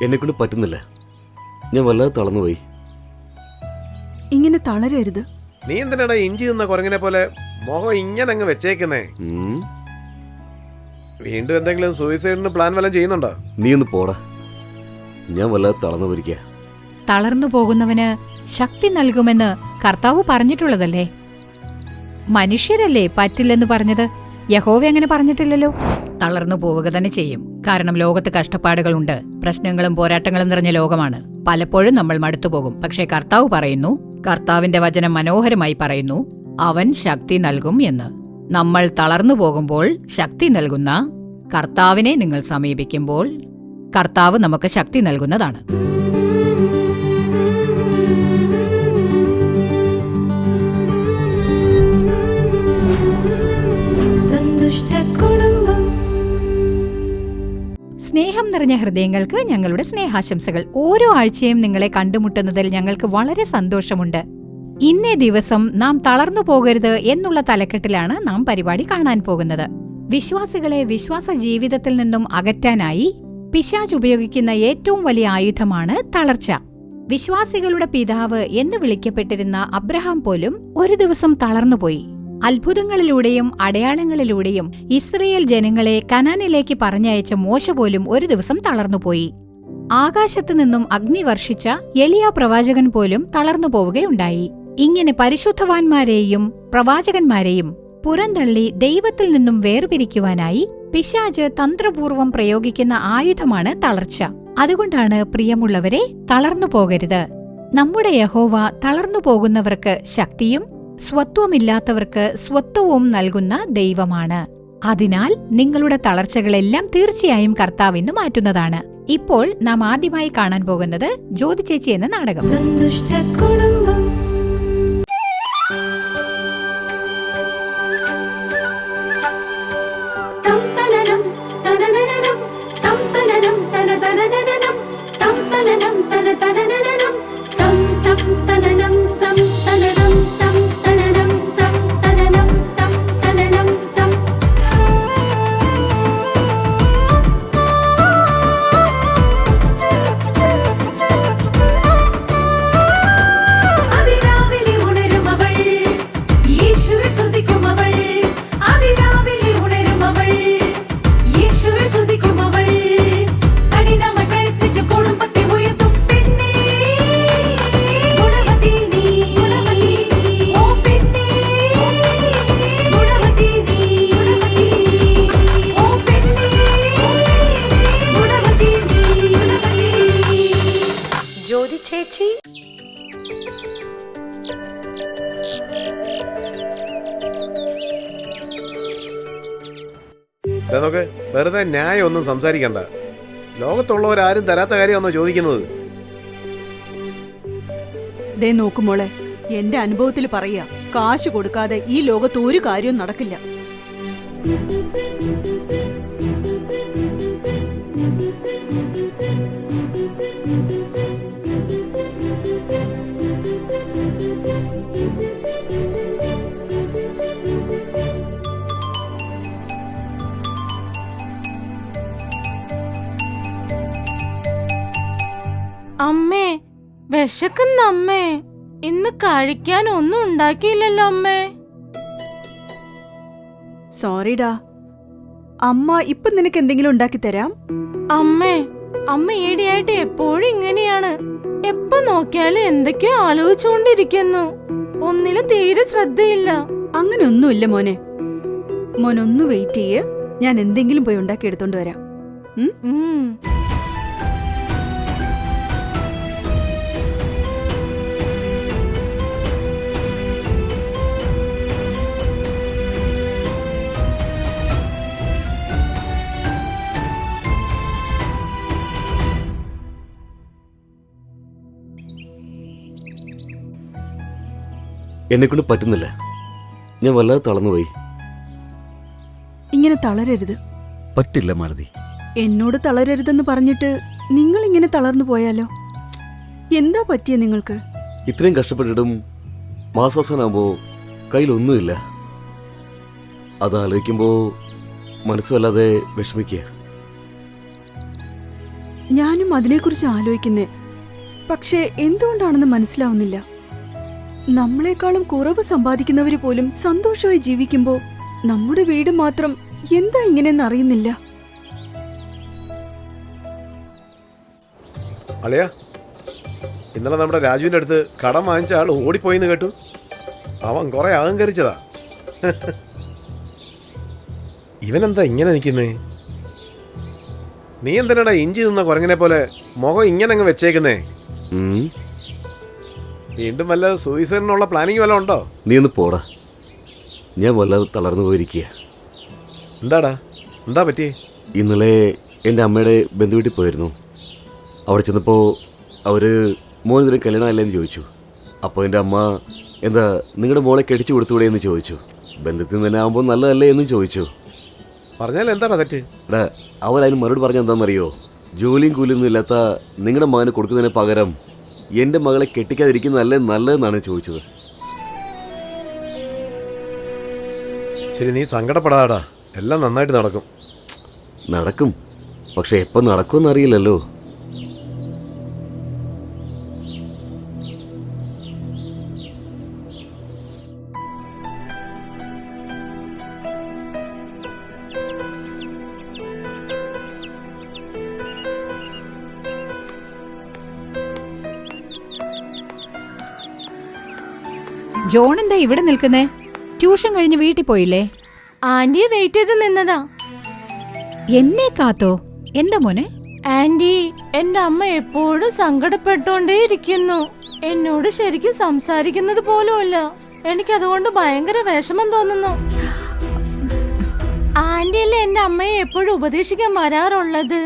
എന്നെക്കൊണ്ട് പറ്റുന്നില്ല. ഞാൻ വല്ലാതെ തളർന്നുപോയി. ഇങ്ങനെ തളരരുത്. നീ എന്തിനാടാ ഇഞ്ചി തിന്ന കുരങ്ങനെ പോലെ മുഖം ഇങ്ങനെ അങ്ങ് വെച്ചേക്കുന്നേ? വീണ്ടും എന്തെങ്കിലും സൂയിസൈഡിന് പ്ലാൻ വല്ലതും ചെയ്യുന്നുണ്ടോ? നീ ഒന്ന് പോടാ. ഞാൻ വല്ലാതെ തളർന്നു പോയിരിക്കുക. തളർന്നു പോകുന്നവന് ശക്തി നൽകുമെന്ന് കർത്താവ് പറഞ്ഞിട്ടുള്ളതല്ലേ? മനുഷ്യരല്ലേ പറ്റില്ലെന്ന് പറഞ്ഞത്? യഹോവ അങ്ങനെ പറഞ്ഞിട്ടില്ലല്ലോ. തളർന്നു പോവുക തന്നെ ചെയ്യും. കാരണം ലോകത്ത് കഷ്ടപ്പാടുകളുണ്ട്. പ്രശ്നങ്ങളും പോരാട്ടങ്ങളും നിറഞ്ഞ ലോകമാണ്. പലപ്പോഴും നമ്മൾ മടുത്തുപോകും. പക്ഷേ കർത്താവ് പറയുന്നു, കർത്താവിന്റെ വചനം മനോഹരമായി പറയുന്നു, അവൻ ശക്തി നൽകും എന്ന്. നമ്മൾ തളർന്നു പോകുമ്പോൾ ശക്തി നൽകുന്ന കർത്താവിനെ നിങ്ങൾ സമീപിക്കുമ്പോൾ കർത്താവ് നമുക്ക് ശക്തി നൽകുന്നതാണ്. സ്നേഹം നിറഞ്ഞ ഹൃദയങ്ങൾക്ക് ഞങ്ങളുടെ സ്നേഹാശംസകൾ. ഓരോ ആഴ്ചയും നിങ്ങളെ കണ്ടുമുട്ടുന്നതിൽ ഞങ്ങൾക്ക് വളരെ സന്തോഷമുണ്ട്. ഇന്നേ ദിവസം നാം തളർന്നു പോകരുത് എന്നുള്ള തലക്കെട്ടിലാണ് നാം പരിപാടി കാണാൻ പോകുന്നത്. വിശ്വാസികളെ വിശ്വാസ ജീവിതത്തിൽ നിന്നും അകറ്റാനായി പിശാച് ഉപയോഗിക്കുന്ന ഏറ്റവും വലിയ ആയുധമാണ് തളർച്ച. വിശ്വാസികളുടെ പിതാവ് എന്ന് വിളിക്കപ്പെട്ടിരുന്ന അബ്രഹാം പോലും ഒരു ദിവസം തളർന്നുപോയി. അത്ഭുതങ്ങളിലൂടെയും അടയാളങ്ങളിലൂടെയും ഇസ്രയേൽ ജനങ്ങളെ കനാനിലേക്ക് പറഞ്ഞയച്ച മോശ പോലും ഒരു ദിവസം തളർന്നുപോയി. ആകാശത്തു നിന്നും അഗ്നി വർഷിച്ച എലിയ പ്രവാചകൻ പോലും തളർന്നു പോവുകയുണ്ടായി. ഇങ്ങനെ പരിശുദ്ധവാന്മാരെയും പ്രവാചകന്മാരെയും പുറന്തള്ളി ദൈവത്തിൽ നിന്നും വേർപിരിക്കുവാനായി പിശാച് തന്ത്രപൂർവം പ്രയോഗിക്കുന്ന ആയുധമാണ് തളർച്ച. അതുകൊണ്ടാണ് പ്രിയമുള്ളവരെ, തളർന്നു പോകരുത്. നമ്മുടെ യഹോവ തളർന്നു പോകുന്നവർക്ക് ശക്തിയും സ്വത്വമില്ലാത്തവർക്ക് സ്വത്വവും നൽകുന്ന ദൈവമാണ്. അതിനാൽ നിങ്ങളുടെ തളർച്ചകളെല്ലാം തീർച്ചയായും കർത്താവിന് മാറ്റുന്നതാണ്. ഇപ്പോൾ നാം ആദ്യമായി കാണാൻ പോകുന്നത് ജ്യോതി ചേച്ചി എന്ന നാടകം. നോക്ക്, വെറുതെ ന്യായം ഒന്നും സംസാരിക്കണ്ട. ലോകത്തുള്ളവരാരും തരാത്ത കാര്യമാണോ ചോദിക്കുന്നത്? ദേ നോക്കുമോളെ, എന്റെ അനുഭവത്തിൽ പറയാ, കാശ് കൊടുക്കാതെ ഈ ലോകത്ത് ഒരു കാര്യവും നടക്കില്ല. അമ്മേ, വിശക്കുന്ന അമ്മേ. ഇന്ന് കഴിക്കാൻ ഒന്നും ഉണ്ടാക്കിയില്ലല്ലോ അമ്മേ. സോറിഡാ, അമ്മ ഇപ്പൊ നിനക്ക് എന്തെങ്കിലും ഉണ്ടാക്കി തരാം. അമ്മേ, അമ്മ ഈടെയായിട്ട് എപ്പോഴും ഇങ്ങനെയാണ്. എപ്പോ നോക്കിയാലും എന്തൊക്കെയോ ആലോചിച്ചുകൊണ്ടിരിക്കുന്നു. ഒന്നിലും തീരെ ശ്രദ്ധയില്ല. അങ്ങനെ ഒന്നുമില്ല മോനെ. മോനൊന്ന് വെയിറ്റ് ചെയ്യേ, ഞാൻ എന്തെങ്കിലും പോയി ഉണ്ടാക്കി എടുത്തോണ്ട് വരാം. എന്നെക്കൊണ്ട് പറ്റുന്നില്ല. ഞാൻ വല്ലാതെ തളർന്നുപോയി. ഇങ്ങനെ തളരരുത്. പറ്റില്ല മാലതി. എന്നോട് തളരരുതെന്ന് പറഞ്ഞിട്ട് നിങ്ങൾ ഇങ്ങനെ തളർന്നു പോയാലോ? എന്താ പറ്റിയ നിങ്ങൾക്ക്? ഇത്രയും കഷ്ടപ്പെട്ടിട്ടും മാസാവസാനാകുമ്പോ കയ്യിലൊന്നുമില്ല. അതാലോചിക്കുമ്പോ മനസ്സുമല്ലാതെ വിഷമിക്കുക. ഞാനും അതിനെക്കുറിച്ച് ആലോചിക്കുന്നേ. പക്ഷേ എന്തുകൊണ്ടാണെന്ന് മനസ്സിലാവുന്നില്ല. നമ്മളെക്കാളും കുറവ് സമ്പാദിക്കുന്നവര് പോലും സന്തോഷമായി ജീവിക്കുമ്പോ നമ്മുടെ വീട് മാത്രം എന്താ ഇങ്ങനെയെന്ന് അറിയുന്നില്ല. അളിയാ, ഇന്നലെ നമ്മുടെ രാജുവിൻ്റെ അടുത്ത് കടം വാങ്ങിച്ച ആൾ ഓടിപ്പോയിന്ന് കേട്ടു. അവൻ കുറെ അഹങ്കരിച്ചതാ. ഇവനെന്താ ഇങ്ങനെ നിൽക്കുന്നേ? നീ എന്തിനാടാ ഇഞ്ചി നിന്ന കുരങ്ങനെ പോലെ മുഖം ഇങ്ങനെ അങ്ങ് വെച്ചേക്കുന്നേ? വീണ്ടും വല്ല സൂയിസൈഡിനുള്ള പ്ലാനിങ് വല്ലതും ഉണ്ടോ? നീ ഒന്ന് പോടാ. ഞാൻ വല്ലാതെ തളർന്നു പോയിരിക്കുക. എന്താടാ, എന്താ പറ്റിയേ? ഇന്നലെ എൻ്റെ അമ്മയുടെ ബന്ധുവീട്ടിൽ പോയിരുന്നു. അവിടെ ചെന്നപ്പോൾ അവർ മോനെതിരെ കല്യാണമല്ലേന്ന് ചോദിച്ചു. അപ്പോൾ എൻ്റെ അമ്മ എന്താ നിങ്ങളുടെ മോളെ കെട്ടിച്ചു കൊടുത്തുകൂടെ എന്ന് ചോദിച്ചു. ബന്ധത്തിൽ നിന്ന് തന്നെ ആകുമ്പോൾ നല്ലതല്ലേ എന്നും ചോദിച്ചു. പറഞ്ഞാൽ എന്താടാ തെറ്റ്? എടാ, അവരതിന് മറുപടി പറഞ്ഞാൽ എന്താണെന്നറിയോ? ജോലിയും കൂലിയൊന്നും ഇല്ലാത്ത നിങ്ങളുടെ മകന് കൊടുക്കുന്നതിന് പകരം എൻ്റെ മകളെ കെട്ടിക്കാതിരിക്കുന്നതല്ലേ നല്ലതെന്നാണ് ചോദിച്ചത്. ശരി, നീ സങ്കടപ്പെടാടാ, എല്ലാം നന്നായിട്ട് നടക്കും. നടക്കും, പക്ഷെ എപ്പം നടക്കുമെന്നറിയില്ലല്ലോ. ജോൺ എന്താ ഇവിടെ നിൽക്കുന്നേ? ട്യൂഷൻ കഴിഞ്ഞ് വീട്ടിൽ പോയില്ലേ? ആന്റിയെ വെയിറ്റ് ചെയ്ത് നിന്നതാ. എന്നെ കാത്തോ? എന്താ മോനെ? ആന്റി, എന്റെ അമ്മ എപ്പോഴും സങ്കടപ്പെട്ടോണ്ടേ ഇരിക്കുന്നു. എന്നോട് ശരിക്കും സംസാരിക്കുന്നത് പോലുമില്ല. എനിക്കതുകൊണ്ട് ഭയങ്കര വിഷമം തോന്നുന്നു. ആന്റിയല്ലേ എന്റെ അമ്മയെ എപ്പോഴും ഉപദേശിക്കാൻ വരാറുള്ളത്.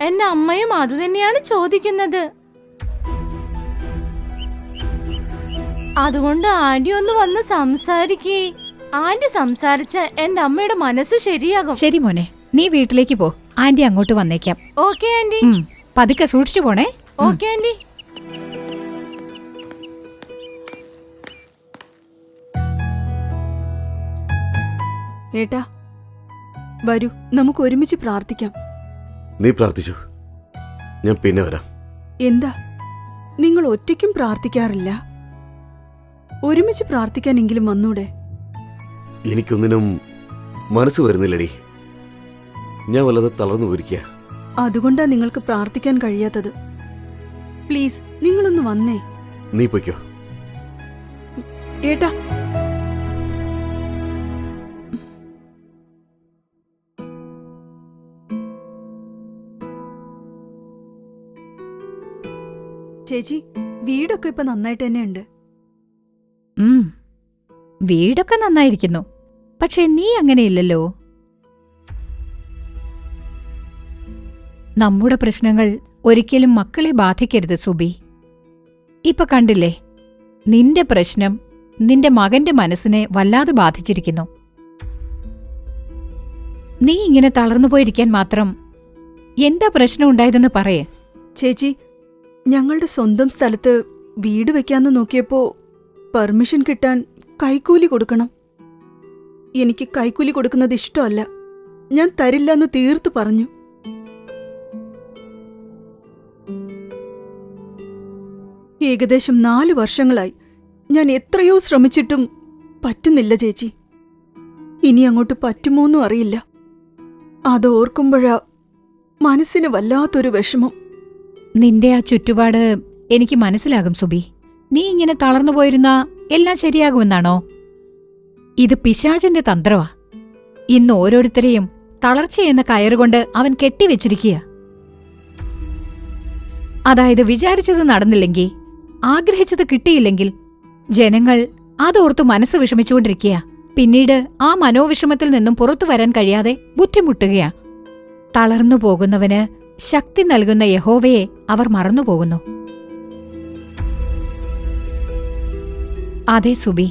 എന്റെ അമ്മയും അത് തന്നെയാണ് ചോദിക്കുന്നത്. അതുകൊണ്ട് ആന്റി ഒന്ന് വന്ന് സംസാരിക്കേ. ആന്റി സംസാരിച്ച എന്റെ അമ്മയുടെ മനസ്സ് ശരിയാകും. ശരി മോനെ, നീ വീട്ടിലേക്ക് പോ. ആന്റി അങ്ങോട്ട് വന്നേക്കാം. Okay aunty. പതുക്കെ സൂക്ഷിച്ചു പോണേ. Okay aunty. ഏട്ടാ, വരൂ, നമുക്ക് ഒരുമിച്ച് പ്രാർത്ഥിക്കാം. നീ പ്രാർത്ഥിച്ചു, ഞാൻ പിന്നെ വരാം. എന്താ, നിങ്ങൾ ഒറ്റയ്ക്കും പ്രാർത്ഥിക്കാറില്ല? ഒരുമിച്ച് പ്രാർത്ഥിക്കാനെങ്കിലും വന്നൂടെ? എനിക്കൊന്നിനും മനസ്സ് വരുന്നില്ലടി. ഞാൻ വല്ലാതെ തളർന്നു പോയിരിക്കുക. അതുകൊണ്ടാ നിങ്ങൾക്ക് പ്രാർത്ഥിക്കാൻ കഴിയാത്തത്. പ്ലീസ്, നിങ്ങളൊന്ന് വന്നേ. നീ പൊയ്ക്കോ. ഏട്ടാ, ചേച്ചി, വീടൊക്കെ ഇപ്പൊ നന്നായിട്ട് തന്നെയുണ്ട്. വീടൊക്കെ നന്നായിരിക്കുന്നു. പക്ഷെ നീ അങ്ങനെയില്ലല്ലോ. നമ്മുടെ പ്രശ്നങ്ങൾ ഒരിക്കലും മക്കളെ ബാധിക്കരുത് സുബി. ഇപ്പൊ കണ്ടില്ലേ, നിന്റെ പ്രശ്നം നിന്റെ മകന്റെ മനസ്സിനെ വല്ലാതെ ബാധിച്ചിരിക്കുന്നു. നീ ഇങ്ങനെ തളർന്നു പോയിരിക്കാൻ മാത്രം എന്താ പ്രശ്നം ഉണ്ടായതെന്ന് പറയേ. ചേച്ചി, ഞങ്ങളുടെ സ്വന്തം സ്ഥലത്ത് വീട് വെക്കാന്ന് നോക്കിയപ്പോ പെർമിഷൻ കിട്ടാൻ കൈക്കൂലി കൊടുക്കണം. എനിക്ക് കൈക്കൂലി കൊടുക്കുന്നത് ഇഷ്ടമല്ല. ഞാൻ തരില്ലെന്ന് തീർത്തു പറഞ്ഞു. ഏകദേശം 4 വർഷങ്ങളായി ഞാൻ എത്രയോ ശ്രമിച്ചിട്ടും പറ്റുന്നില്ല ചേച്ചി. ഇനി അങ്ങോട്ട് പറ്റുമോന്നും അറിയില്ല. അത് ഓർക്കുമ്പോഴാ മനസ്സിന് വല്ലാത്തൊരു വിഷമം. നിന്റെ ആ ചുറ്റുപാട് എനിക്ക് മനസ്സിലാകും സുബി. നീ ഇങ്ങനെ തളർന്നു പോയിരുന്ന എല്ലാം ശരിയാകുമെന്നാണോ? ഇത് പിശാചിന്റെ തന്ത്രമാ. ഇന്ന് ഓരോരുത്തരെയും തളർച്ചയെന്ന കയറുകൊണ്ട് അവൻ കെട്ടിവെച്ചിരിക്കുക. അതായത് വിചാരിച്ചത് നടന്നില്ലെങ്കിൽ, ആഗ്രഹിച്ചത് കിട്ടിയില്ലെങ്കിൽ ജനങ്ങൾ അതോർത്തു മനസ്സ് വിഷമിച്ചുകൊണ്ടിരിക്കുക. പിന്നീട് ആ മനോവിഷമത്തിൽ നിന്നും പുറത്തു വരാൻ കഴിയാതെ ബുദ്ധിമുട്ടുകയാ. തളർന്നു പോകുന്നവന് ശക്തി നൽകുന്ന യഹോവയെ അവർ മറന്നുപോകുന്നു. അതെ സുബി,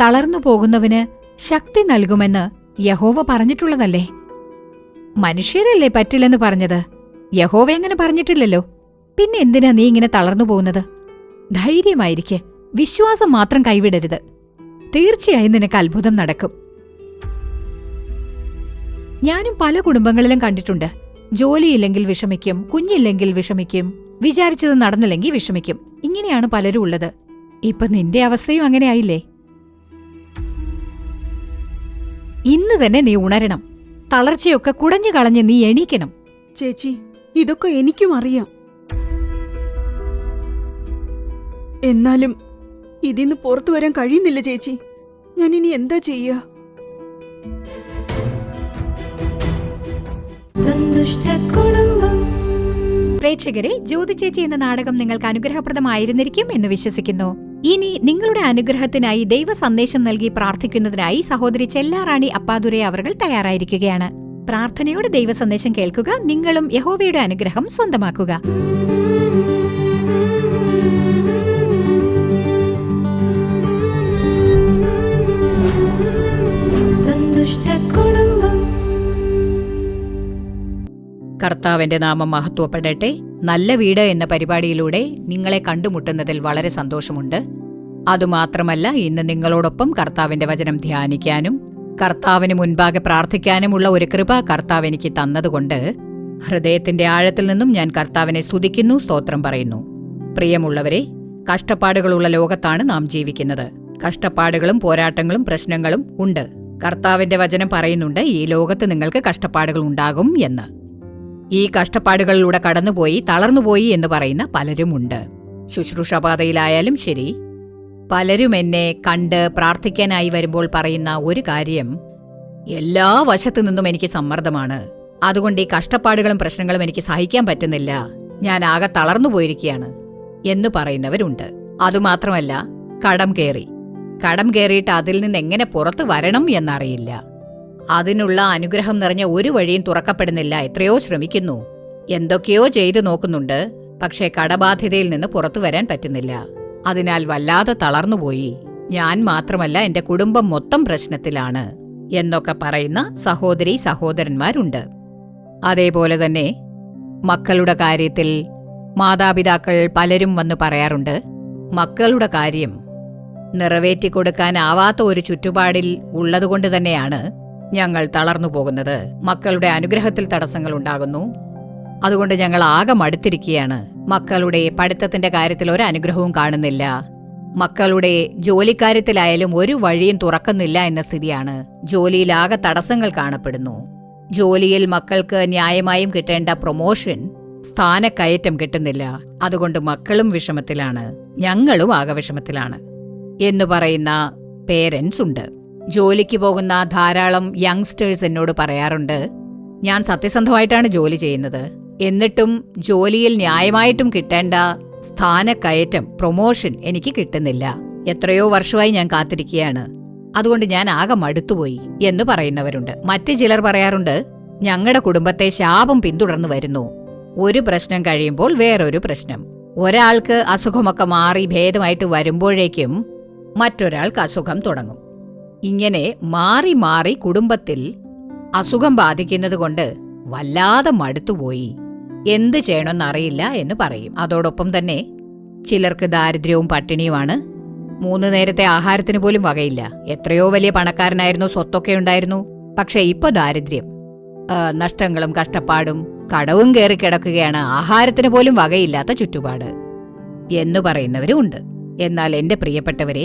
തളർന്നു പോകുന്നവന് ശക്തി നൽകുമെന്ന് യഹോവ പറഞ്ഞിട്ടുള്ളതല്ലേ. മനുഷ്യരല്ലേ പറ്റില്ലെന്ന് പറഞ്ഞത്. യഹോവ അങ്ങനെ പറഞ്ഞിട്ടില്ലല്ലോ. പിന്നെ എന്തിനാ നീ ഇങ്ങനെ തളർന്നു പോകുന്നത്? ധൈര്യമായിരിക്കെ, വിശ്വാസം മാത്രം കൈവിടരുത്. തീർച്ചയായും നിനക്ക് അത്ഭുതം നടക്കും. ഞാനും പല കുടുംബങ്ങളിലും കണ്ടിട്ടുണ്ട്, ജോലിയില്ലെങ്കിൽ വിഷമിക്കും, കുഞ്ഞില്ലെങ്കിൽ വിഷമിക്കും, വിചാരിച്ചത് നടന്നില്ലെങ്കിൽ വിഷമിക്കും. ഇങ്ങനെയാണ് പലരും ഉള്ളത്. ഇപ്പൊ നിന്റെ അവസ്ഥയും അങ്ങനെയായില്ലേ? ഇന്ന് തന്നെ നീ ഉണരണം. തളർച്ചയൊക്കെ കുടഞ്ഞു കളഞ്ഞ് നീ എണീക്കണം. ചേച്ചി, ഇതൊക്കെ എനിക്കും അറിയാം. എന്നാലും ഇതിന്ന് പുറത്തു വരാൻ കഴിയുന്നില്ല ചേച്ചി. ഞാൻ ഇനി എന്താ ചെയ്യുക? പ്രേക്ഷകരെ, ജ്യോതി ചേച്ചി എന്ന നാടകം നിങ്ങൾക്ക് അനുഗ്രഹപ്രദമായിരുന്നിരിക്കും എന്ന് വിശ്വസിക്കുന്നു. ഇനി നിങ്ങളുടെ അനുഗ്രഹത്തിനായി ദൈവ സന്ദേശം നൽകി പ്രാർത്ഥിക്കുന്നതിനായി സഹോദരി ചെല്ലാറാണി അപ്പാദുരെ അവർ തയ്യാറായിരിക്കുകയാണ്. പ്രാർത്ഥനയോടെ ദൈവ സന്ദേശം കേൾക്കുക. നിങ്ങളും യഹോവയുടെ അനുഗ്രഹം സ്വന്തമാക്കുക. കർത്താവിന്റെ നാമം മഹത്വപ്പെടട്ടെ. നല്ല വീട് എന്ന പരിപാടിയിലൂടെ നിങ്ങളെ കണ്ടുമുട്ടുന്നതിൽ വളരെ സന്തോഷമുണ്ട്. അതുമാത്രമല്ല, ഇന്ന് നിങ്ങളോടൊപ്പം കർത്താവിന്റെ വചനം ധ്യാനിക്കാനും കർത്താവിന് മുൻപാകെ പ്രാർത്ഥിക്കാനുമുള്ള ഒരു കൃപ കർത്താവ് എനിക്ക് തന്നതുകൊണ്ട് ഹൃദയത്തിന്റെ ആഴത്തിൽ നിന്നും ഞാൻ കർത്താവിനെ സ്തുതിക്കുന്നു, സ്തോത്രം പറയുന്നു. പ്രിയമുള്ളവരെ, കഷ്ടപ്പാടുകളുള്ള ലോകത്താണ് നാം ജീവിക്കുന്നത്. കഷ്ടപ്പാടുകളും പോരാട്ടങ്ങളും പ്രശ്നങ്ങളും ഉണ്ട്. കർത്താവിന്റെ വചനം പറയുന്നുണ്ട്, ഈ ലോകത്ത് നിങ്ങൾക്ക് കഷ്ടപ്പാടുകൾ ഉണ്ടാകും എന്ന്. ഈ കഷ്ടപ്പാടുകളിലൂടെ കടന്നുപോയി തളർന്നുപോയി എന്ന് പറയുന്ന പലരുമുണ്ട്. ശുശ്രൂഷപാതയിലായാലും ശരി, പലരും എന്നെ കണ്ട് പ്രാർത്ഥിക്കാനായി വരുമ്പോൾ പറയുന്ന ഒരു കാര്യം, എല്ലാ വശത്തു നിന്നും എനിക്ക് സമ്മർദ്ദമാണ്, അതുകൊണ്ട് ഈ കഷ്ടപ്പാടുകളും പ്രശ്നങ്ങളും എനിക്ക് സഹിക്കാൻ പറ്റുന്നില്ല, ഞാൻ ആകെ തളർന്നുപോയിരിക്കുകയാണ് എന്ന് പറയുന്നവരുണ്ട്. അതുമാത്രമല്ല, കടം കയറിയിട്ട് അതിൽ നിന്ന് എങ്ങനെ പുറത്തു വരണം എന്നറിയില്ല. അതിനുള്ള അനുഗ്രഹം നിറഞ്ഞ ഒരു വഴിയും തുറക്കപ്പെടുന്നില്ല. എത്രയോ ശ്രമിക്കുന്നു, എന്തൊക്കെയോ ചെയ്തു നോക്കുന്നുണ്ട്, പക്ഷേ കടബാധ്യതയിൽ നിന്ന് പുറത്തു വരാൻ പറ്റുന്നില്ല. അതിനാൽ വല്ലാതെ തളർന്നുപോയി, ഞാൻ മാത്രമല്ല എന്റെ കുടുംബം മൊത്തം പ്രശ്നത്തിലാണ് എന്നൊക്കെ പറയുന്ന സഹോദരീ സഹോദരന്മാരുണ്ട്. അതേപോലെ തന്നെ മക്കളുടെ കാര്യത്തിൽ മാതാപിതാക്കൾ പലരും വന്ന് പറയാറുണ്ട്, മക്കളുടെ കാര്യം നിറവേറ്റിക്കൊടുക്കാനാവാത്ത ഒരു ചുറ്റുപാടിൽ ഉള്ളതുകൊണ്ട് തന്നെയാണ് ഞങ്ങൾ തളർന്നു പോകുന്നത്. മക്കളുടെ അനുഗ്രഹത്തിൽ തടസ്സങ്ങൾ ഉണ്ടാകുന്നു, അതുകൊണ്ട് ഞങ്ങൾ ആകെ മടുത്തിരിക്കുകയാണ്. മക്കളുടെ പഠിത്തത്തിന്റെ കാര്യത്തിൽ ഒരു അനുഗ്രഹവും കാണുന്നില്ല, മക്കളുടെ ജോലിക്കാര്യത്തിലായാലും ഒരു വഴിയും തുറക്കുന്നില്ല എന്ന സ്ഥിതിയാണ്. ജോലിയിലാകെ തടസ്സങ്ങൾ കാണപ്പെടുന്നു. ജോലിയിൽ മക്കൾക്ക് ന്യായമായും കിട്ടേണ്ട പ്രൊമോഷൻ, സ്ഥാനക്കയറ്റം കിട്ടുന്നില്ല, അതുകൊണ്ട് മക്കളും വിഷമത്തിലാണ്, ഞങ്ങളും ആകെ വിഷമത്തിലാണ് എന്ന് പറയുന്ന പേരൻസ് ഉണ്ട്. ജോലിക്ക് പോകുന്ന ധാരാളം യങ്സ്റ്റേഴ്സ് എന്നോട് പറയാറുണ്ട്, ഞാൻ സത്യസന്ധമായിട്ടാണ് ജോലി ചെയ്യുന്നത്, എന്നിട്ടും ജോലിയിൽ ന്യായമായിട്ടും കിട്ടേണ്ട സ്ഥാനക്കയറ്റം, പ്രൊമോഷൻ എനിക്ക് കിട്ടുന്നില്ല. എത്രയോ വർഷമായി ഞാൻ കാത്തിരിക്കുകയാണ്, അതുകൊണ്ട് ഞാൻ ആകെ മടുത്തുപോയി എന്ന് പറയുന്നവരുണ്ട്. മറ്റു ചിലർ പറയാറുണ്ട്, ഞങ്ങളുടെ കുടുംബത്തെ ശാപം പിന്തുടർന്നു വരുന്നു. ഒരു പ്രശ്നം കഴിയുമ്പോൾ വേറൊരു പ്രശ്നം. ഒരാൾക്ക് അസുഖമൊക്കെ മാറി ഭേദമായിട്ട് വരുമ്പോഴേക്കും മറ്റൊരാൾക്ക് അസുഖം തുടങ്ങും. ഇങ്ങനെ മാറി മാറി കുടുംബത്തിൽ അസുഖം ബാധിക്കുന്നത് കൊണ്ട് വല്ലാതെ മടുത്തുപോയി, എന്ത് ചെയ്യണമെന്നറിയില്ല എന്ന് പറയും. അതോടൊപ്പം തന്നെ ചിലർക്ക് ദാരിദ്ര്യവും പട്ടിണിയുമാണ്. 3 നേരത്തെ ആഹാരത്തിന് പോലും വകയില്ല. എത്രയോ വലിയ പണക്കാരനായിരുന്നു, സ്വത്തൊക്കെ ഉണ്ടായിരുന്നു, പക്ഷെ ഇപ്പൊ ദാരിദ്ര്യം, നഷ്ടങ്ങളും കഷ്ടപ്പാടും, കടവും കയറി കിടക്കുകയാണ്, ആഹാരത്തിന് പോലും വകയില്ലാത്ത ചുറ്റുപാട് എന്ന് പറയുന്നവരുമുണ്ട്. എന്നാൽ എന്റെ പ്രിയപ്പെട്ടവരെ,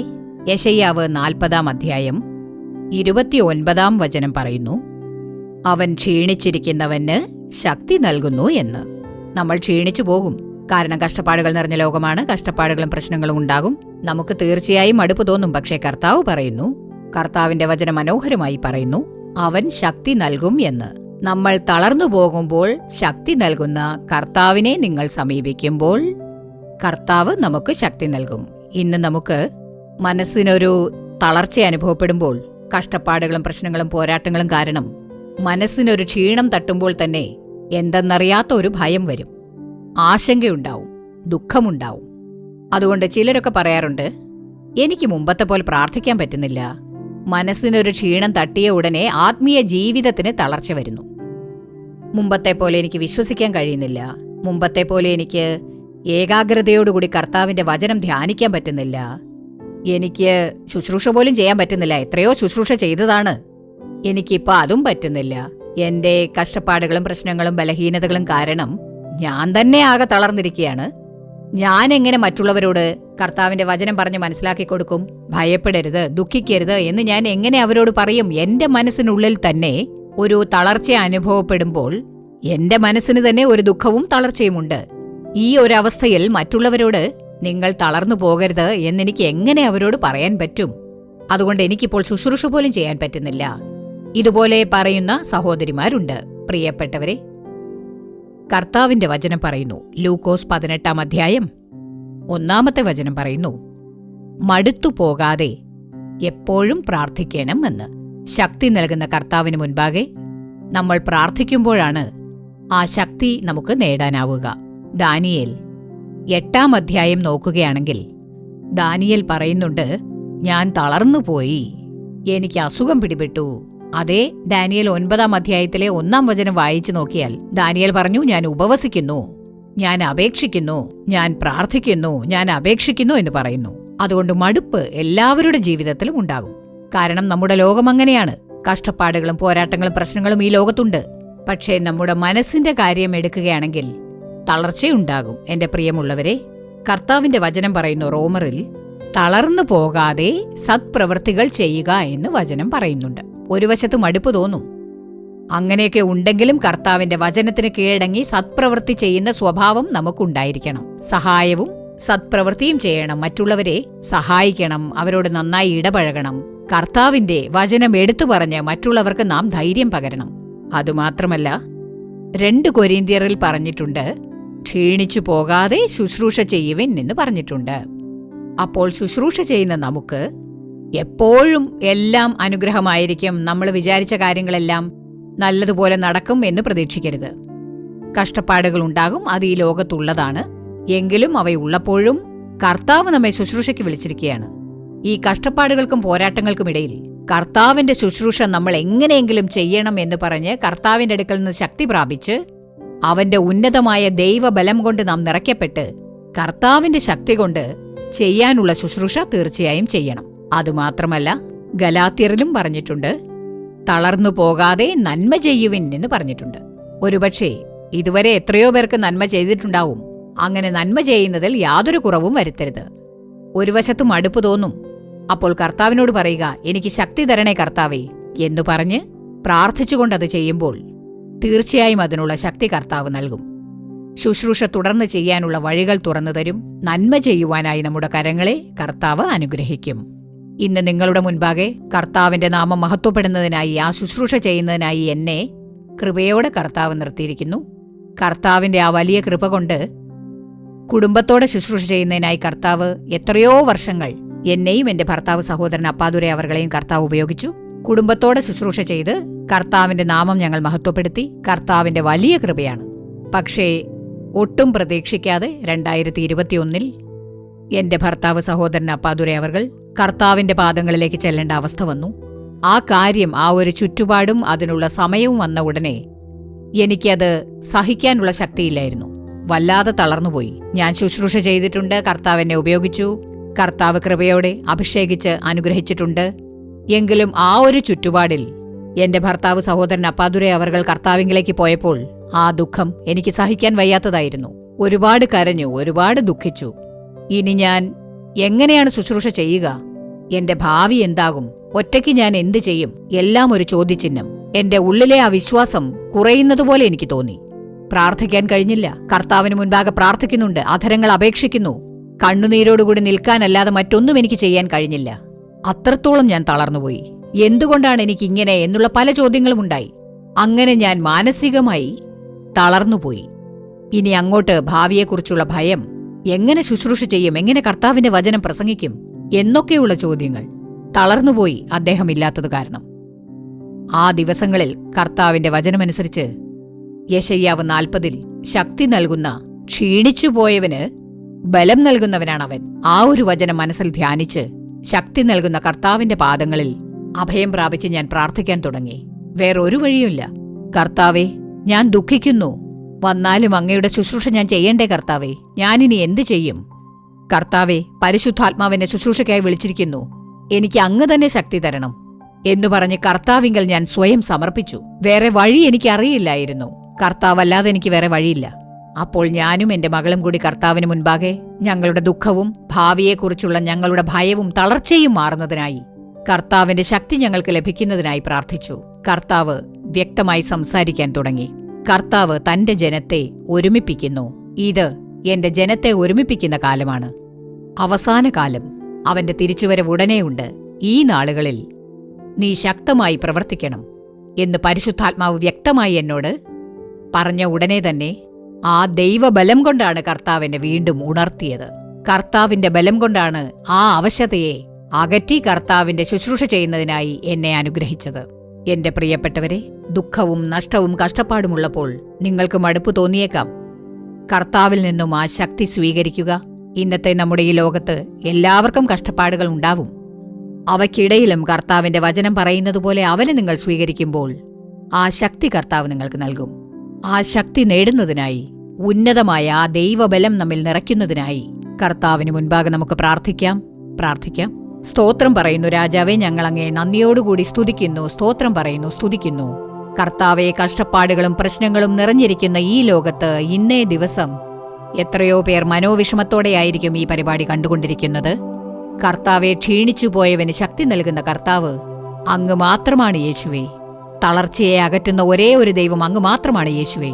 യെശയ്യാവ് 40-ാം അധ്യായം 29-ാം വചനം പറയുന്നു, അവൻ ക്ഷീണിച്ചിരിക്കുന്നവന് ശക്തി നൽകുന്നു എന്ന്. നമ്മൾ ക്ഷീണിച്ചു പോകും, കാരണം കഷ്ടപ്പാടുകൾ നിറഞ്ഞ ലോകമാണ്. കഷ്ടപ്പാടുകളും പ്രശ്നങ്ങളും ഉണ്ടാകും, നമുക്ക് തീർച്ചയായും മടുപ്പ് തോന്നും. പക്ഷേ കർത്താവ് പറയുന്നു, കർത്താവിന്റെ വചനം മനോഹരമായി പറയുന്നു, അവൻ ശക്തി നൽകും എന്ന്. നമ്മൾ തളർന്നു പോകുമ്പോൾ ശക്തി നൽകുന്ന കർത്താവിനെ നിങ്ങൾ സമീപിക്കുമ്പോൾ കർത്താവ് നമുക്ക് ശക്തി നൽകും. ഇന്ന് നമുക്ക് മനസ്സിനൊരു തളർച്ച അനുഭവപ്പെടുമ്പോൾ, കഷ്ടപ്പാടുകളും പ്രശ്നങ്ങളും പോരാട്ടങ്ങളും കാരണം മനസ്സിനൊരു ക്ഷീണം തട്ടുമ്പോൾ തന്നെ എന്തെന്നറിയാത്ത ഒരു ഭയം വരും, ആശങ്കയുണ്ടാവും, ദുഃഖമുണ്ടാവും. അതുകൊണ്ട് ചിലരൊക്കെ പറയാറുണ്ട്, എനിക്ക് മുമ്പത്തെ പോലെ പ്രാർത്ഥിക്കാൻ പറ്റുന്നില്ല, മനസ്സിനൊരു ക്ഷീണം തട്ടിയ ഉടനെ ആത്മീയ ജീവിതത്തിന് തളർച്ച വരുന്നു. മുമ്പത്തെ പോലെ എനിക്ക് വിശ്വസിക്കാൻ കഴിയുന്നില്ല, മുമ്പത്തെ പോലെ എനിക്ക് ഏകാഗ്രതയോടുകൂടി കർത്താവിന്റെ വചനം ധ്യാനിക്കാൻ പറ്റുന്നില്ല, എനിക്ക് ശുശ്രൂഷ പോലും ചെയ്യാൻ പറ്റുന്നില്ല, എത്രയോ ശുശ്രൂഷ ചെയ്തതാണ്, എനിക്കിപ്പോൾ അതും പറ്റുന്നില്ല എന്റെ കഷ്ടപ്പാടുകളും പ്രശ്നങ്ങളും ബലഹീനതകളും കാരണം ഞാൻ തന്നെ ആകെ തളർന്നിരിക്കുകയാണ്. ഞാൻ എങ്ങനെ മറ്റുള്ളവരോട് കർത്താവിന്റെ വചനം പറഞ്ഞ് മനസ്സിലാക്കി കൊടുക്കും? ഭയപ്പെടരുത്, ദുഃഖിക്കരുത് എന്ന് ഞാൻ എങ്ങനെ അവരോട് പറയും? എന്റെ മനസ്സിനുള്ളിൽ തന്നെ ഒരു തളർച്ച അനുഭവപ്പെടുമ്പോൾ എന്റെ മനസ്സിന് തന്നെ ഒരു ദുഃഖവും തളർച്ചയുമുണ്ട്. ഈ ഒരവസ്ഥയിൽ മറ്റുള്ളവരോട് നിങ്ങൾ തളർന്നു പോകരുത് എന്നെനിക്ക് എങ്ങനെ അവരോട് പറയാൻ പറ്റും? അതുകൊണ്ട് എനിക്കിപ്പോൾ ശുശ്രൂഷ പോലും ചെയ്യാൻ പറ്റുന്നില്ല. ഇതുപോലെ പറയുന്ന സഹോദരിമാരുണ്ട്. പ്രിയപ്പെട്ടവരെ, കർത്താവിന്റെ വചനം പറയുന്നു, ലൂക്കോസ് 18-ാം അധ്യായം 1-ാമത്തെ വചനം പറയുന്നു, മടുത്തു പോകാതെ എപ്പോഴും പ്രാർത്ഥിക്കണം എന്ന്. ശക്തി നൽകുന്ന കർത്താവിന് മുൻപാകെ നമ്മൾ പ്രാർത്ഥിക്കുമ്പോഴാണ് ആ ശക്തി നമുക്ക് നേടാനാവുക. ദാനിയേൽ 8-ാം അധ്യായം നോക്കുകയാണെങ്കിൽ ദാനിയേൽ പറയുന്നുണ്ട്, ഞാൻ തളർന്നുപോയി, എനിക്ക് അസുഖം പിടിപെട്ടു. അതേ ദാനിയേൽ 9-ാം അധ്യായത്തിലെ 1-ാം വചനം വായിച്ചു നോക്കിയാൽ ദാനിയേൽ പറഞ്ഞു, ഞാൻ ഉപവസിക്കുന്നു, ഞാൻ അപേക്ഷിക്കുന്നു, ഞാൻ പ്രാർത്ഥിക്കുന്നു, ഞാൻ അപേക്ഷിക്കുന്നു എന്ന് പറയുന്നു. അതുകൊണ്ട് മടുപ്പ് എല്ലാവരുടെ ജീവിതത്തിലും ഉണ്ടാകും. കാരണം നമ്മുടെ ലോകം അങ്ങനെയാണ്. കഷ്ടപ്പാടുകളും പോരാട്ടങ്ങളും പ്രശ്നങ്ങളും ഈ ലോകത്തുണ്ട്. പക്ഷേ നമ്മുടെ മനസ്സിന്റെ കാര്യം എടുക്കുകയാണെങ്കിൽ തളർച്ചയുണ്ടാകും. എന്റെ പ്രിയമുള്ളവരെ, കർത്താവിന്റെ വചനം പറയുന്നു റോമറിൽ, തളർന്നു പോകാതെ സത്പ്രവൃത്തികൾ ചെയ്യുക എന്ന് വചനം പറയുന്നുണ്ട്. ഒരു വശത്ത് മടുപ്പ് തോന്നും. അങ്ങനെയൊക്കെ ഉണ്ടെങ്കിലും കർത്താവിന്റെ വചനത്തിന് കീഴടങ്ങി സത്പ്രവൃത്തി ചെയ്യുന്ന സ്വഭാവം നമുക്കുണ്ടായിരിക്കണം. സഹായവും സത്പ്രവൃത്തിയും ചെയ്യണം. മറ്റുള്ളവരെ സഹായിക്കണം, അവരോട് നന്നായി ഇടപഴകണം. കർത്താവിന്റെ വചനം എടുത്തു പറഞ്ഞ് മറ്റുള്ളവർക്ക് നാം ധൈര്യം പകരണം. അതുമാത്രമല്ല, 2 കൊരിന്ത്യരിൽ പറഞ്ഞിട്ടുണ്ട്, ക്ഷീണിച്ചു പോകാതെ ശുശ്രൂഷ ചെയ്യുവിൻ എന്ന് പറഞ്ഞിട്ടുണ്ട്. അപ്പോൾ ശുശ്രൂഷ ചെയ്യുന്ന നമുക്ക് എപ്പോഴും എല്ലാം അനുഗ്രഹമായിരിക്കും, നമ്മൾ വിചാരിച്ച കാര്യങ്ങളെല്ലാം നല്ലതുപോലെ നടക്കും എന്ന് പ്രതീക്ഷിക്കരുത്. കഷ്ടപ്പാടുകൾ ഉണ്ടാകും, അത് ഈ ലോകത്തുള്ളതാണ്. എങ്കിലും അവയുള്ളപ്പോഴും കർത്താവ് നമ്മെ ശുശ്രൂഷയ്ക്ക് വിളിച്ചിരിക്കുകയാണ്. ഈ കഷ്ടപ്പാടുകൾക്കും പോരാട്ടങ്ങൾക്കുമിടയിൽ കർത്താവിന്റെ ശുശ്രൂഷ നമ്മൾ എങ്ങനെയെങ്കിലും ചെയ്യണം എന്ന് പറഞ്ഞ് കർത്താവിന്റെ അടുക്കൽ നിന്ന് ശക്തി പ്രാപിച്ച് അവന്റെ ഉന്നതമായ ദൈവബലം കൊണ്ട് നാം നിറയ്ക്കപ്പെട്ട് കർത്താവിന്റെ ശക്തി കൊണ്ട് ചെയ്യാനുള്ള ശുശ്രൂഷ തീർച്ചയായും ചെയ്യണം. അതുമാത്രമല്ല, ഗലാത്യരിലും പറഞ്ഞിട്ടുണ്ട്, തളർന്നു പോകാതെ നന്മ ചെയ്യുവിൻ എന്ന് പറഞ്ഞിട്ടുണ്ട്. ഒരുപക്ഷെ ഇതുവരെ എത്രയോ പേർക്ക് നന്മ ചെയ്തിട്ടുണ്ടാവും. അങ്ങനെ നന്മ ചെയ്യുന്നതിൽ യാതൊരു കുറവും വരുത്തരുത്. ഒരു വശത്ത് മടുപ്പ് തോന്നും. അപ്പോൾ കർത്താവിനോട് പറയുക, എനിക്ക് ശക്തി തരണേ കർത്താവേ എന്നു പറഞ്ഞ് പ്രാർത്ഥിച്ചുകൊണ്ടത് ചെയ്യുമ്പോൾ തീർച്ചയായും അതിനുള്ള ശക്തി കർത്താവ് നൽകും. ശുശ്രൂഷ തുടർന്ന് ചെയ്യാനുള്ള വഴികൾ തുറന്നു തരും. നന്മ ചെയ്യുവാനായി നമ്മുടെ കരങ്ങളെ കർത്താവ് അനുഗ്രഹിക്കും. ഇന്ന് നിങ്ങളുടെ മുൻപാകെ കർത്താവിന്റെ നാമം മഹത്വപ്പെടുന്നതിനായി, ആ ശുശ്രൂഷ ചെയ്യുന്നതിനായി എന്നെ കൃപയോടെ കർത്താവ് നിർത്തിയിരിക്കുന്നു. കർത്താവിന്റെ ആ വലിയ കൃപ കൊണ്ട് കുടുംബത്തോടെ ശുശ്രൂഷ ചെയ്യുന്നതിനായി കർത്താവ് എത്രയോ വർഷങ്ങൾ എന്നെയും എന്റെ ഭർത്താവ് സഹോദരൻ അപ്പാദുരെ അവർകളെയും കർത്താവ് ഉപയോഗിച്ചു. കുടുംബത്തോടെ ശുശ്രൂഷ ചെയ്ത് കർത്താവിന്റെ നാമം ഞങ്ങൾ മഹത്വപ്പെടുത്തി. കർത്താവിന്റെ വലിയ കൃപയാണ്. പക്ഷേ ഒട്ടും പ്രതീക്ഷിക്കാതെ 2021 എന്റെ ഭർത്താവ് സഹോദരൻ അപ്പാദുരെ അവർകൾ കർത്താവിന്റെ പാദങ്ങളിലേക്ക് ചെല്ലേണ്ട അവസ്ഥ വന്നു. ആ കാര്യം, ആ ഒരു ചുറ്റുപാടും അതിനുള്ള സമയവും വന്ന ഉടനെ എനിക്കത് സഹിക്കാനുള്ള ശക്തിയില്ലായിരുന്നു. വല്ലാതെ തളർന്നുപോയി. ഞാൻ ശുശ്രൂഷ ചെയ്തിട്ടുണ്ട്, കർത്താവ് എന്നെ ഉപയോഗിച്ചു, കർത്താവ് കൃപയോടെ അഭിഷേകിച്ച് അനുഗ്രഹിച്ചിട്ടുണ്ട്. എങ്കിലും ആ ഒരു ചുറ്റുപാടിൽ എന്റെ ഭർത്താവ് സഹോദരൻ അപ്പാദുരെ അവർകൾ കർത്താവിങ്കിലേക്ക് പോയപ്പോൾ ആ ദുഃഖം എനിക്ക് സഹിക്കാൻ വയ്യാത്തതായിരുന്നു. ഒരുപാട് കരഞ്ഞു, ഒരുപാട് ദുഃഖിച്ചു. ഇനി ഞാൻ എങ്ങനെയാണ് ശുശ്രൂഷ ചെയ്യുക? എന്റെ ഭാവി എന്താകും? ഒറ്റയ്ക്ക് ഞാൻ എന്തു ചെയ്യും? എല്ലാം ഒരു ചോദ്യചിഹ്നം. എന്റെ ഉള്ളിലെ ആ വിശ്വാസം കുറയുന്നതുപോലെ എനിക്ക് തോന്നി. പ്രാർത്ഥിക്കാൻ കഴിഞ്ഞില്ല. കർത്താവിന് മുൻപാകെ പ്രാർത്ഥിക്കുന്നുണ്ട്, അധരങ്ങൾ അപേക്ഷിക്കുന്നു. കണ്ണുനീരോടുകൂടി നിൽക്കാനല്ലാതെ മറ്റൊന്നും എനിക്ക് ചെയ്യാൻ കഴിഞ്ഞില്ല. അത്രത്തോളം ഞാൻ തളർന്നുപോയി. എന്തുകൊണ്ടാണ് എനിക്കിങ്ങനെ എന്നുള്ള പല ചോദ്യങ്ങളും ഉണ്ടായി. അങ്ങനെ ഞാൻ മാനസികമായി തളർന്നുപോയി. ഇനി അങ്ങോട്ട് ഭാവിയെക്കുറിച്ചുള്ള ഭയം, എങ്ങനെ ശുശ്രൂഷ ചെയ്യും, എങ്ങനെ കർത്താവിന്റെ വചനം പ്രസംഗിക്കും എന്നൊക്കെയുള്ള ചോദ്യങ്ങൾ. തളർന്നുപോയി അദ്ദേഹമില്ലാത്തത് കാരണം. ആ ദിവസങ്ങളിൽ കർത്താവിന്റെ വചനമനുസരിച്ച് യെശയ്യാവ് 40 ശക്തി നൽകുന്ന, ക്ഷീണിച്ചുപോയവന് ബലം നൽകുന്നവനാണവൻ. ആ ഒരു വചനം മനസ്സിൽ ധ്യാനിച്ച് ശക്തി നൽകുന്ന കർത്താവിന്റെ പാദങ്ങളിൽ അഭയം പ്രാപിച്ച് ഞാൻ പ്രാർത്ഥിക്കാൻ തുടങ്ങി. വേറൊരു വഴിയുമില്ല. കർത്താവേ, ഞാൻ ദുഃഖിക്കുന്നു. വന്നാലും അങ്ങയുടെ ശുശ്രൂഷ ഞാൻ ചെയ്യണ്ടേ കർത്താവേ? ഞാനിനി എന്തു ചെയ്യും? കർത്താവേ, പരിശുദ്ധാത്മാവിനെ ശുശ്രൂഷയ്ക്കായി വിളിച്ചിരിക്കുന്നു. എനിക്ക് അങ്ങ് തന്നെ ശക്തി തരണം. എന്നു പറഞ്ഞ് കർത്താവിങ്കൽ ഞാൻ സ്വയം സമർപ്പിച്ചു. വേറെ വഴി എനിക്കറിയില്ലായിരുന്നു. കർത്താവല്ലാതെ എനിക്ക് വേറെ വഴിയില്ല. അപ്പോൾ ഞാനും എന്റെ മകളും കൂടി കർത്താവിന് മുൻപാകെ ഞങ്ങളുടെ ദുഃഖവും ഭാവിയെക്കുറിച്ചുള്ള ഞങ്ങളുടെ ഭയവും തളർച്ചയും മാറുന്നതിനായി, കർത്താവിന്റെ ശക്തി ഞങ്ങൾക്ക് ലഭിക്കുന്നതിനായി പ്രാർത്ഥിച്ചു. കർത്താവ് വ്യക്തമായി സംസാരിക്കാൻ തുടങ്ങി. കർത്താവ് തന്റെ ജനത്തെ ഒരുമിപ്പിക്കുന്നു. ഇത് എന്റെ ജനത്തെ ഒരുമിപ്പിക്കുന്ന കാലമാണ്. അവസാന കാലം. അവന്റെ തിരിച്ചുവരവ് ഉടനെയുണ്ട്. ഈ നാളുകളിൽ നീ ശക്തമായി പ്രവർത്തിക്കണം എന്ന് പരിശുദ്ധാത്മാവ് വ്യക്തമായി എന്നോട് പറഞ്ഞ ഉടനെ തന്നെ ആ ദൈവബലം കൊണ്ടാണ് കർത്താവിനെ വീണ്ടും ഉണർത്തിയത്. കർത്താവിന്റെ ബലം കൊണ്ടാണ് ആ അവശതയെ അകറ്റി കർത്താവിന്റെ ശുശ്രൂഷ ചെയ്യുന്നതിനായി എന്നെ അനുഗ്രഹിച്ചത്. എന്റെ പ്രിയപ്പെട്ടവരെ, ദുഃഖവും നഷ്ടവും കഷ്ടപ്പാടുമുള്ളപ്പോൾ നിങ്ങൾക്ക് മടുപ്പ് തോന്നിയേക്കാം. കർത്താവിൽ നിന്നും ആ ശക്തി സ്വീകരിക്കുക. ഇന്നത്തെ നമ്മുടെ ഈ ലോകത്ത് എല്ലാവർക്കും കഷ്ടപ്പാടുകൾ ഉണ്ടാവും. അവയ്ക്കിടയിലും കർത്താവിന്റെ വചനം പറയുന്നത് പോലെ അവനെ നിങ്ങൾ സ്വീകരിക്കുമ്പോൾ ആ ശക്തി കർത്താവ് നിങ്ങൾക്ക് നൽകും. ആ ശക്തി നേടുന്നതിനായി, ഉന്നതമായ ആ ദൈവബലം നമ്മിൽ നിറയ്ക്കുന്നതിനായി കർത്താവിന് മുൻപാകെ നമുക്ക് പ്രാർത്ഥിക്കാം. സ്തോത്രം പറയുന്നു രാജാവേ, ഞങ്ങൾ അങ്ങയെ നന്ദിയോടുകൂടി സ്തുതിക്കുന്നു. സ്തോത്രം പറയുന്നു, സ്തുതിക്കുന്നു. കർത്താവെ, കഷ്ടപ്പാടുകളും പ്രശ്നങ്ങളും നിറഞ്ഞിരിക്കുന്ന ഈ ലോകത്ത് ഇന്നേ ദിവസം എത്രയോ പേർ മനോവിഷമത്തോടെയായിരിക്കും ഈ പരിപാടി കണ്ടുകൊണ്ടിരിക്കുന്നത്. കർത്താവെ, ക്ഷീണിച്ചു പോയവന് ശക്തി നൽകുന്ന കർത്താവ് അങ്ങ് മാത്രമാണ് യേശുവേ. തളർച്ചയെ അകറ്റുന്ന ഒരേ ഒരു ദൈവം അങ്ങ് മാത്രമാണ് യേശുവേ.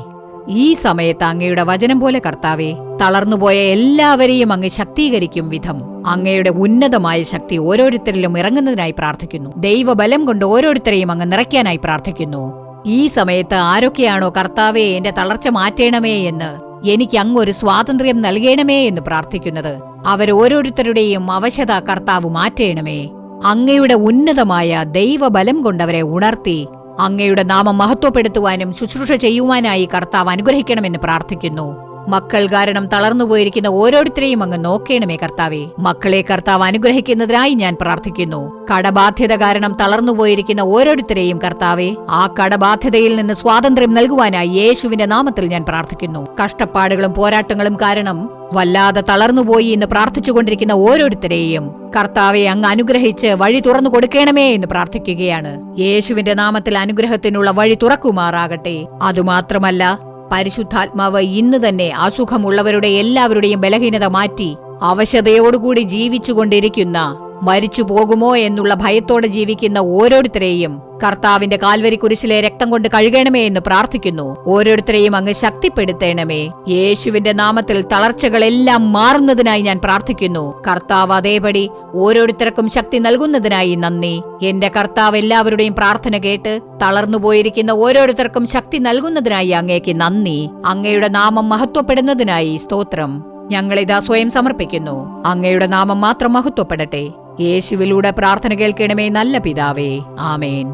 ഈ സമയത്ത് അങ്ങയുടെ വചനം പോലെ കർത്താവെ, തളർന്നുപോയ എല്ലാവരെയും അങ്ങ് ശക്തീകരിക്കും വിധം അങ്ങയുടെ ഉന്നതമായ ശക്തി ഓരോരുത്തരിലും ഇറങ്ങുന്നതിനായി പ്രാർത്ഥിക്കുന്നു. ദൈവബലം കൊണ്ട് ഓരോരുത്തരെയും അങ്ങ് നിറയ്ക്കാനായി പ്രാർത്ഥിക്കുന്നു. ഈ സമയത്ത് ആരൊക്കെയാണോ കർത്താവെ എന്റെ തളർച്ച മാറ്റേണമേ എന്ന്, എനിക്ക് അങ്ങൊരു സ്വാതന്ത്ര്യം നൽകണമേ എന്ന് പ്രാർത്ഥിക്കുന്നത്, അവരോരോരുത്തരുടെയും അവശത കർത്താവ് മാറ്റേണമേ. അങ്ങയുടെ ഉന്നതമായ ദൈവബലം കൊണ്ടവരെ ഉണർത്തി അങ്ങയുടെ നാമം മഹത്വപ്പെടുത്തുവാനും ശുശ്രൂഷ ചെയ്യുവാനായി കർത്താവ് അനുഗ്രഹിക്കണമെന്ന് പ്രാർത്ഥിക്കുന്നു. മക്കൾ കാരണം തളർന്നുപോയിരിക്കുന്ന ഓരോരുത്തരെയും അങ്ങ് നോക്കേണമേ കർത്താവെ. മക്കളെ കർത്താവ് അനുഗ്രഹിക്കുന്നതിനായി ഞാൻ പ്രാർത്ഥിക്കുന്നു. കടബാധ്യത കാരണം തളർന്നുപോയിരിക്കുന്ന ഓരോരുത്തരെയും കർത്താവെ, ആ കടബാധ്യതയിൽ നിന്ന് സ്വാതന്ത്ര്യം നൽകുവാനായി യേശുവിന്റെ നാമത്തിൽ ഞാൻ പ്രാർത്ഥിക്കുന്നു. കഷ്ടപ്പാടുകളും പോരാട്ടങ്ങളും കാരണം വല്ലാതെ തളർന്നുപോയി എന്ന് പ്രാർത്ഥിച്ചുകൊണ്ടിരിക്കുന്ന ഓരോരുത്തരെയും കർത്താവെ അങ്ങ് അനുഗ്രഹിച്ച് വഴി തുറന്നു കൊടുക്കണമേ എന്ന് പ്രാർത്ഥിക്കുകയാണ്. യേശുവിന്റെ നാമത്തിൽ അനുഗ്രഹത്തിനുള്ള വഴി തുറക്കുമാറാകട്ടെ. അതുമാത്രമല്ല, പരിശുദ്ധാത്മാവ് ഇന്ന് തന്നെ അസുഖമുള്ളവരുടെ എല്ലാവരുടെയും ബലഹീനത മാറ്റി അവശതയോടുകൂടി ജീവിച്ചുകൊണ്ടിരിക്കുന്ന, മരിച്ചു പോകുമോ എന്നുള്ള ഭയത്തോടെ ജീവിക്കുന്ന ഓരോരുത്തരെയും കർത്താവിന്റെ കാൽവരി കുരിശിലെ രക്തം കൊണ്ട് കഴുകണമേ എന്ന് പ്രാർത്ഥിക്കുന്നു. ഓരോരുത്തരെയും അങ്ങ് ശക്തിപ്പെടുത്തണമേ. യേശുവിന്റെ നാമത്തിൽ തളർച്ചകളെല്ലാം മാറുന്നതിനായി ഞാൻ പ്രാർത്ഥിക്കുന്നു. കർത്താവ് അതേപടി ഓരോരുത്തർക്കും ശക്തി നൽകുന്നതിനായി നന്ദി. എന്റെ കർത്താവ് എല്ലാവരുടെയും പ്രാർത്ഥന കേട്ട് തളർന്നുപോയിരിക്കുന്ന ഓരോരുത്തർക്കും ശക്തി നൽകുന്നതിനായി അങ്ങേക്ക് നന്ദി. അങ്ങയുടെ നാമം മഹത്വപ്പെടുന്നതിനായി സ്തോത്രം. ഞങ്ങളിതാ സ്വയം സമർപ്പിക്കുന്നു. അങ്ങയുടെ നാമം മാത്രം മഹത്വപ്പെടട്ടെ. യേശുവിലൂടെ പ്രാർത്ഥന കേൾക്കണമേ നല്ല പിതാവേ, ആമേൻ.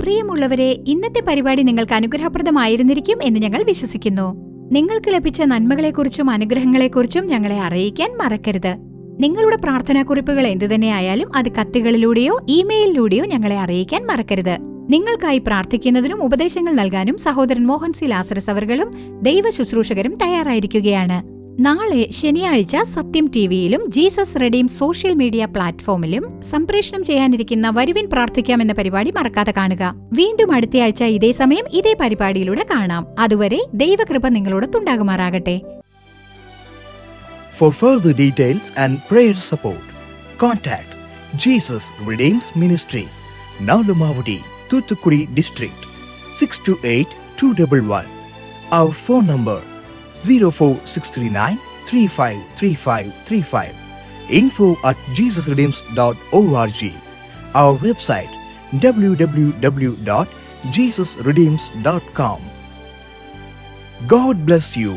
പ്രിയമുള്ളവരെ, ഇന്നത്തെ പരിപാടി നിങ്ങൾക്ക് അനുഗ്രഹപ്രദമായിരുന്നിരിക്കും എന്ന് ഞങ്ങൾ വിശ്വസിക്കുന്നു. നിങ്ങൾക്ക് ലഭിച്ച നന്മകളെക്കുറിച്ചും അനുഗ്രഹങ്ങളെക്കുറിച്ചും ഞങ്ങളെ അറിയിക്കാൻ മറക്കരുത്. നിങ്ങളുടെ പ്രാർത്ഥനാക്കുറിപ്പുകൾ എന്തുതന്നെയായാലും അത് കത്തുകളിലൂടെയോ ഇമെയിലിലൂടെയോ ഞങ്ങളെ അറിയിക്കാൻ മറക്കരുത്. നിങ്ങൾക്കായി പ്രാർത്ഥിക്കുന്നതിനും ഉപദേശങ്ങൾ നൽകാനും സഹോദരൻ മോഹൻ സി ലാസറസ് അവർകളും ദൈവ ശുശ്രൂഷകരും തയ്യാറായിരിക്കുകയാണ്. നാളെ ശനിയാഴ്ച സത്യം ടിവിയിലും ജീസസ് റെഡീം സോഷ്യൽ മീഡിയ പ്ലാറ്റ്ഫോമിലും സംപ്രേഷണം ചെയ്യാനിരിക്കുന്ന വരുവിൻ പ്രാർത്ഥിക്കാം എന്ന പരിപാടി മറക്കാതെ കാണുക. വീണ്ടും അടുത്തയാഴ്ച ഇതേ സമയം ഇതേ പരിപാടിയിലൂടെ കാണാം. അതുവരെ ദൈവകൃപ നിങ്ങളോടൊത്തുണ്ടാകുമാറാകട്ടെ. For further details and prayer support, contact Jesus Redeems Ministries, Nalumavudi, Thuthukudi District, 628-211. Our phone number 04639 353535. info@jesusredeems.org. Our website www.jesusredeems.com. God bless you.